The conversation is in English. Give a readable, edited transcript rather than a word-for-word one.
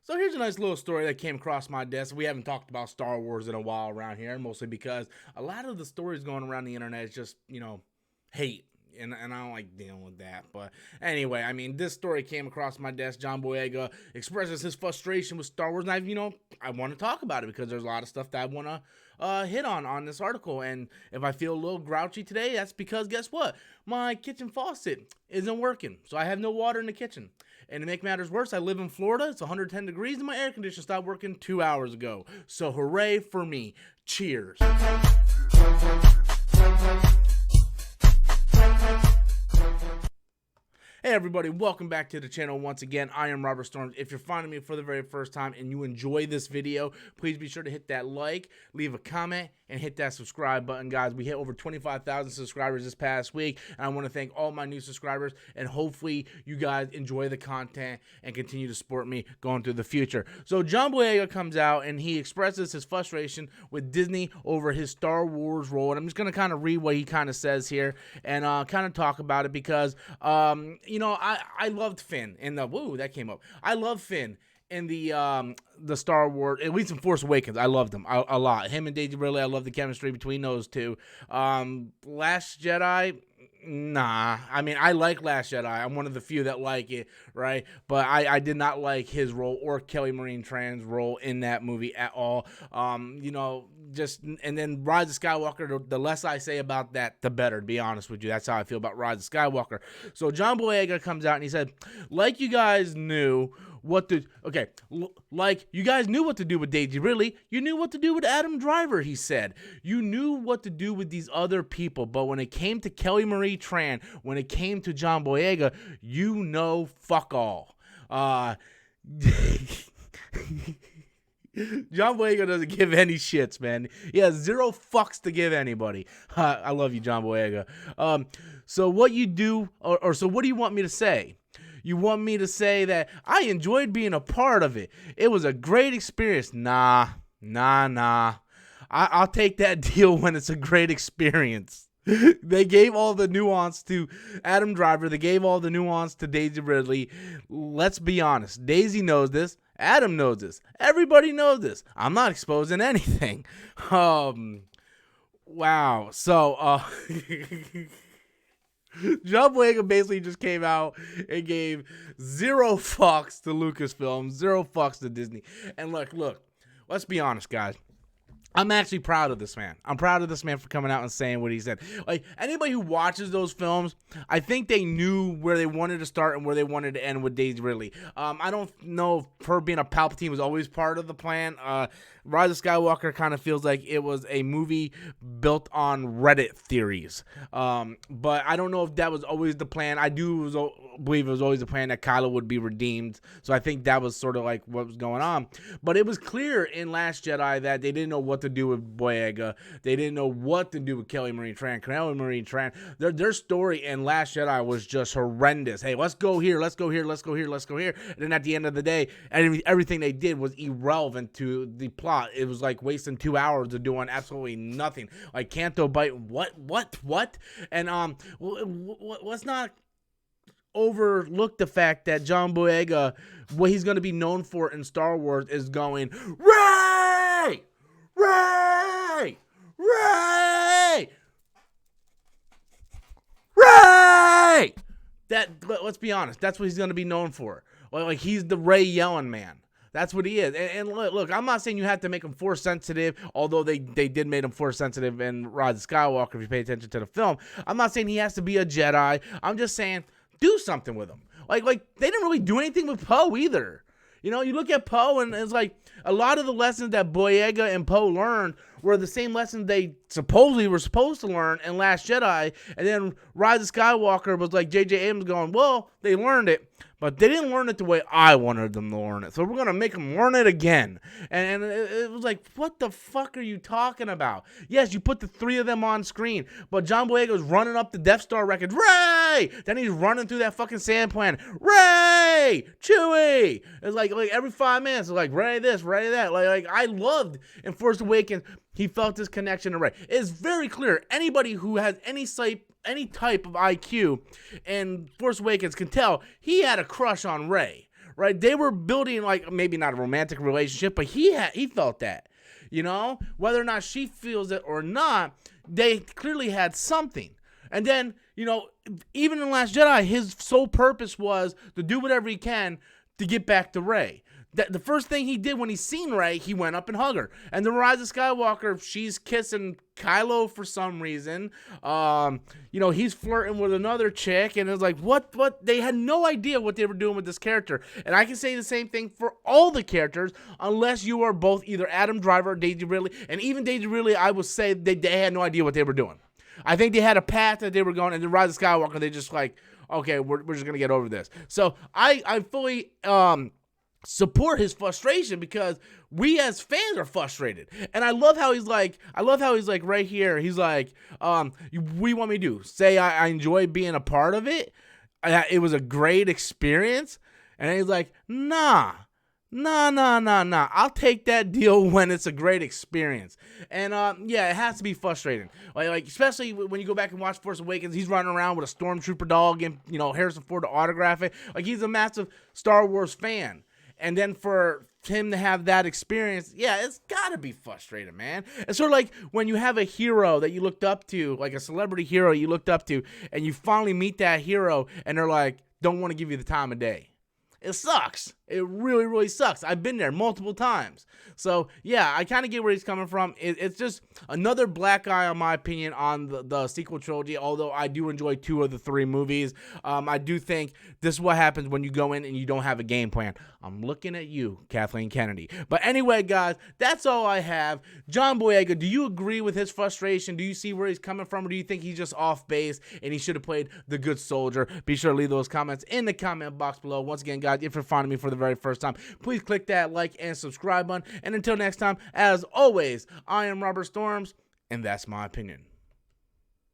So here's a nice little story that came across my desk. We haven't talked about Star Wars in a while around here, mostly because a lot of the stories going around the internet is just, hate. And I don't like dealing with that. But anyway, I mean, this story came across my desk. John Boyega expresses his frustration with Star Wars. And I want to talk about it because there's a lot of stuff that I want to hit on this article. And if I feel a little grouchy today, that's because guess what? My kitchen faucet isn't working. So I have no water in the kitchen. And to make matters worse, I live in Florida. It's 110 degrees and my air conditioner stopped working 2 hours ago. So hooray for me. Cheers. Hey everybody, welcome back to the channel once again. I am Robert Storms. If you're finding me for the very first time and you enjoy this video, please be sure to hit that like, leave a comment, and hit that subscribe button, guys. We hit over 25,000 subscribers this past week, and I want to thank all my new subscribers, and hopefully you guys enjoy the content and continue to support me going through the future. So John Boyega comes out and he expresses his frustration with Disney over his Star Wars role, and I'm just going to kind of read what he kind of says here and kind of talk about it because, I loved Finn in the, that came up. I love Finn in the Star Wars, at least in Force Awakens. I loved him a lot. Him and Daisy Ridley, I love the chemistry between those two. Last Jedi, nah. I mean, I like Last Jedi. I'm one of the few that like it, right? But I did not like his role or Kelly Marie Tran's role in that movie at all. And then Rise of Skywalker, the less I say about that, the better, to be honest with you. That's how I feel about Rise of Skywalker. So John Boyega comes out and he said, like you guys knew what to, like you guys knew what to do with Daisy Ridley, you knew what to do with Adam Driver, he said. You knew what to do with these other people, but when it came to Kelly Marie Tran, when it came to John Boyega, you know fuck all. John Boyega doesn't give any shits, man. He has zero fucks to give anybody. I love you, John Boyega. So what you do, so what do you want me to say? You want me to say that I enjoyed being a part of it. It was a great experience. Nah. I'll take that deal when it's a great experience. They gave all the nuance to Adam Driver. They gave all the nuance to Daisy Ridley. Let's be honest. Daisy knows this. Adam knows this. Everybody knows this. I'm not exposing anything. Wow. So, John Boyega basically just came out and gave zero fucks to Lucasfilm, zero fucks to Disney. And look, let's be honest, guys. I'm actually proud of this man. I'm proud of this man for coming out and saying what he said. Like, anybody who watches those films, I think they knew where they wanted to start and where they wanted to end with Daisy Ridley. I don't know if her being a Palpatine was always part of the plan. Rise of Skywalker kind of feels like it was a movie built on Reddit theories. But I don't know if that was always the plan. I do believe it was always the plan that Kylo would be redeemed. So I think that was sort of like what was going on. But it was clear in Last Jedi that they didn't know what to do with Boyega. They didn't know what to do with Kelly Marie Tran. Kelly Marie Tran, their story in Last Jedi was just horrendous. Hey, let's go here, let's go here, let's go here, let's go here. And then at the end of the day, everything they did was irrelevant to the plot. It was like wasting 2 hours of doing absolutely nothing. Like Canto Bite, what? And let's not overlook the fact that John Boyega, what he's going to be known for in Star Wars is going, Ray! Ray! Ray! Ray! Let's be honest, that's what he's going to be known for. Like he's the Ray yelling man. That's what he is. And look, I'm not saying you have to make him Force sensitive, although they did make him Force sensitive in Rise of Skywalker if you pay attention to the film. I'm not saying he has to be a Jedi. I'm just saying do something with him. Like they didn't really do anything with Poe either. You look at Poe and it's like a lot of the lessons that Boyega and Poe learned were the same lessons they supposedly were supposed to learn in Last Jedi. And then Rise of Skywalker was like J.J. Abrams going, well, they learned it, but they didn't learn it the way I wanted them to learn it. So we're going to make them learn it again. And it was like, what the fuck are you talking about? Yes, you put the three of them on screen, but John Boyega was running up the Death Star wreckage. Ray! Then he's running through that fucking sand planet. Ray! Chewie! It's like every 5 minutes, it's like, Ray this, Ray that. Like I loved in Force Awakens, he felt this connection to Ray. It's very clear. Anybody who has any type of IQ in Force Awakens can tell he had a crush on Ray. right? They were building, like, maybe not a romantic relationship, but he felt that, you know, whether or not she feels it or not, they clearly had something. And then, you know, even in Last Jedi, his sole purpose was to do whatever he can to get back to Rey. The first thing he did when he seen Rey, he went up and hugged her. And the Rise of Skywalker, she's kissing Kylo for some reason. You know, he's flirting with another chick, and it's like, what? They had no idea what they were doing with this character. And I can say the same thing for all the characters, unless you are both either Adam Driver or Daisy Ridley. And even Daisy Ridley, I would say they had no idea what they were doing. I think they had a path that they were going, and the Rise of Skywalker, they just like, okay, we're just gonna get over this. So I fully support his frustration, because we as fans are frustrated. And I love how he's like right here, he's like, we want me to do say I enjoy being a part of it. It was a great experience. And he's like, nah. I'll take that deal when it's a great experience. And yeah, it has to be frustrating. Like especially when you go back and watch Force Awakens, he's running around with a stormtrooper dog and, you know, Harrison Ford to autograph it. Like, he's a massive Star Wars fan. And then for him to have that experience, yeah, it's gotta be frustrating, man. It's sort of like when you have a hero that you looked up to, like a celebrity hero you looked up to, and you finally meet that hero, and they're like, don't want to give you the time of day. It sucks. It really, really sucks. I've been there multiple times. So, yeah, I kind of get where he's coming from. It's just another black eye, in my opinion, on the sequel trilogy, although I do enjoy 2 of the 3 movies. I do think this is what happens when you go in and you don't have a game plan. I'm looking at you, Kathleen Kennedy. But anyway, guys, that's all I have. John Boyega, do you agree with his frustration? Do you see where he's coming from, or do you think he's just off base and he should have played the good soldier? Be sure to leave those comments in the comment box below. Once again, guys, if you're finding me for the very first time, please click that like and subscribe button. And until next time, as always, I am Robert Storms, and that's my opinion.